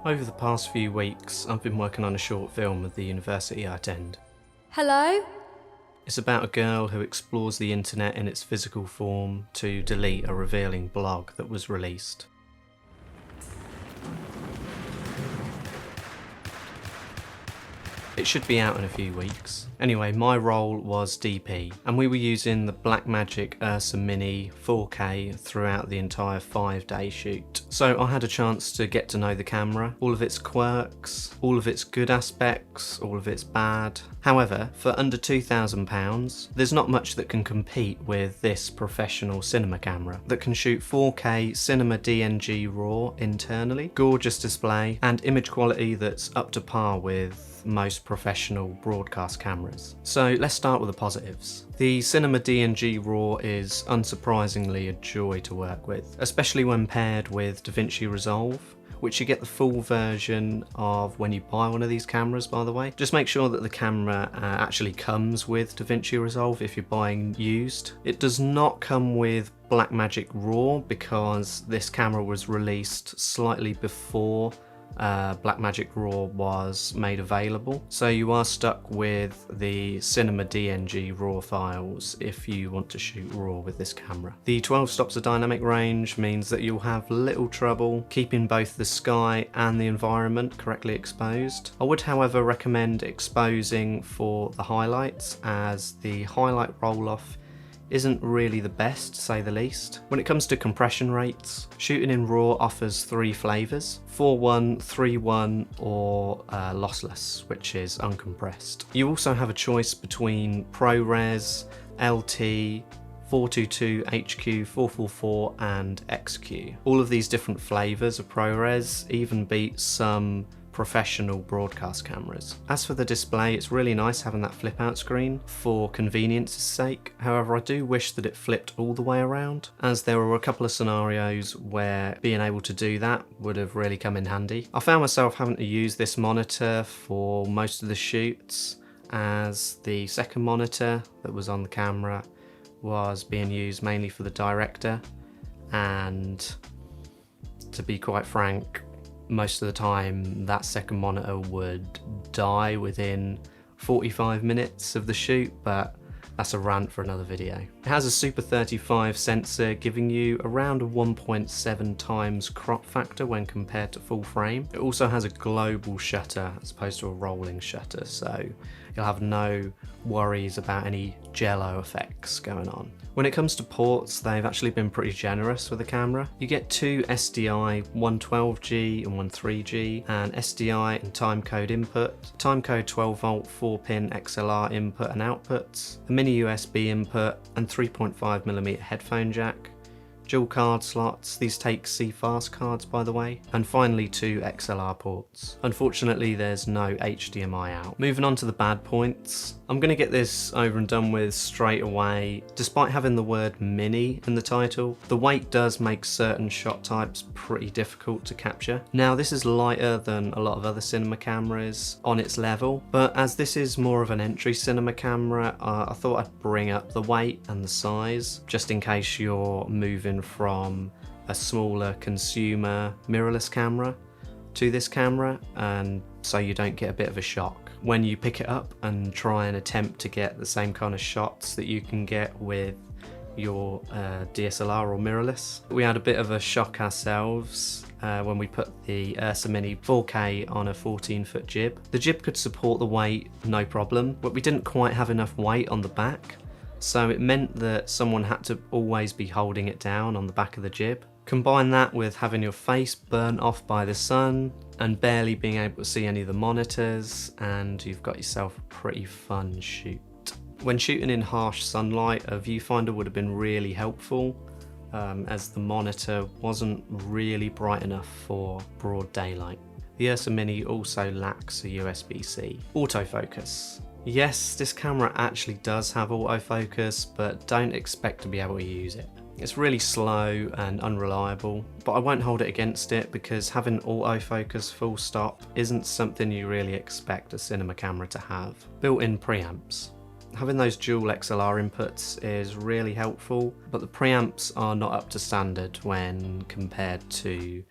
Over the past few weeks, I've been working on a short film at the university I attend. Hello? It's about a girl who explores the internet in its physical form to delete a revealing blog that was released. It should be out in a few weeks. Anyway, my role was DP, and we were using the Blackmagic Ursa Mini 4K throughout the entire 5-day shoot. So I had a chance to get to know the camera, all of its quirks, all of its good aspects, all of its bad. However, for under £2,000, there's not much that can compete with this professional cinema camera that can shoot 4K cinema DNG RAW internally, gorgeous display, and image quality that's up to par with most professional broadcast cameras. So let's start with the positives. The Cinema DNG RAW is unsurprisingly a joy to work with, especially when paired with DaVinci Resolve, which you get the full version of when you buy one of these cameras, by the way. Just make sure that the camera actually comes with DaVinci Resolve if you're buying used. It does not come with Blackmagic RAW because this camera was released slightly before Blackmagic RAW was made available, so you are stuck with the Cinema DNG RAW files if you want to shoot RAW with this camera. The 12 stops of dynamic range means that you'll have little trouble keeping both the sky and the environment correctly exposed. I would however recommend exposing for the highlights, as the highlight roll-off isn't really the best, to say the least. When it comes to compression rates, shooting in RAW offers 3 flavours: 4:1, 3:1 or lossless, which is uncompressed. You also have a choice between ProRes, LT, 422, HQ, 444 and XQ. All of these different flavours of ProRes even beat some professional broadcast cameras. As for the display, it's really nice having that flip out screen for convenience's sake. However, I do wish that it flipped all the way around, as there were a couple of scenarios where being able to do that would have really come in handy. I found myself having to use this monitor for most of the shoots, as the second monitor that was on the camera was being used mainly for the director, and to be quite frank, most of the time that second monitor would die within 45 minutes of the shoot, but that's a rant for another video. It has a Super 35 sensor, giving you around a 1.7 times crop factor when compared to full frame. It also has a global shutter as opposed to a rolling shutter, so you'll have no worries about any jello effects going on. When it comes to ports, they've actually been pretty generous with the camera. You get 2 SDI, one 12G and one 3G, and SDI and timecode input, timecode 12 volt 4-pin XLR input and outputs, a mini USB input and 3.5mm headphone jack, dual card slots, these take CFast cards by the way, and finally 2 XLR ports. Unfortunately there's no HDMI out. Moving on to the bad points, I'm going to get this over and done with straight away. Despite having the word mini in the title, the weight does make certain shot types pretty difficult to capture. Now this is lighter than a lot of other cinema cameras on its level, but as this is more of an entry cinema camera, I thought I'd bring up the weight and the size just in case you're moving from a smaller consumer mirrorless camera to this camera, and so you don't get a bit of a shock when you pick it up and try and attempt to get the same kind of shots that you can get with your DSLR or mirrorless. We had a bit of a shock ourselves when we put the Ursa Mini 4K on a 14-foot jib. The jib could support the weight no problem, but we didn't quite have enough weight on the back, so it meant that someone had to always be holding it down on the back of the jib. Combine that with having your face burnt off by the sun and barely being able to see any of the monitors, and you've got yourself a pretty fun shoot. When shooting in harsh sunlight, a viewfinder would have been really helpful, as the monitor wasn't really bright enough for broad daylight. The Ursa Mini also lacks a USB-C. Autofocus. Yes, this camera actually does have autofocus, but don't expect to be able to use it. It's really slow and unreliable, but I won't hold it against it because having autofocus full stop isn't something you really expect a cinema camera to have. Built-in preamps. Having those dual XLR inputs is really helpful, but the preamps are not up to standard when compared to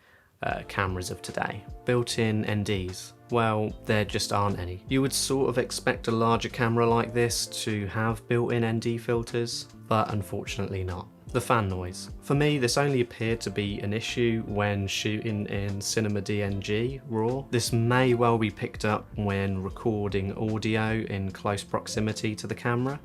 cameras of today. Built-in NDs. Well, there just aren't any. You would sort of expect a larger camera like this to have built-in ND filters, but unfortunately not. The fan noise. For me, this only appeared to be an issue when shooting in Cinema DNG RAW. This may well be picked up when recording audio in close proximity to the camera.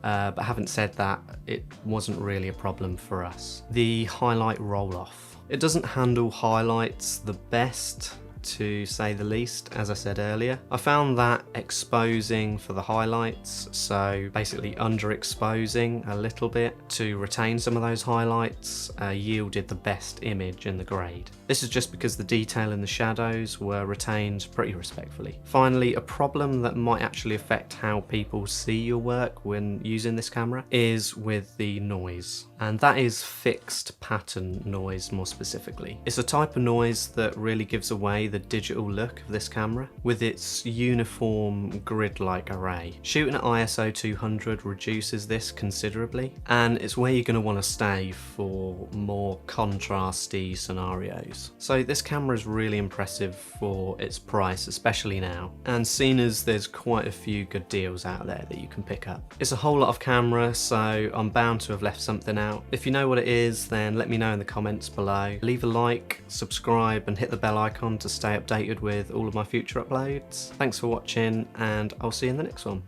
But having said that, it wasn't really a problem for us. The highlight roll-off. It doesn't handle highlights the best, to say the least, as I said earlier. I found that exposing for the highlights, so basically underexposing a little bit to retain some of those highlights, yielded the best image in the grade. This is just because the detail in the shadows were retained pretty respectfully. Finally, a problem that might actually affect how people see your work when using this camera is with the noise. And that is fixed pattern noise more specifically. It's a type of noise that really gives away the digital look of this camera with its uniform grid-like array. Shooting at ISO 200 reduces this considerably, and it's where you're going to want to stay for more contrasty scenarios. So this camera is really impressive for its price, especially now, and seen as there's quite a few good deals out there that you can pick up. It's a whole lot of camera, so I'm bound to have left something out. If you know what it is, then let me know in the comments below. Leave a like, subscribe, and hit the bell icon to stay updated with all of my future uploads. Thanks for watching, and I'll see you in the next one.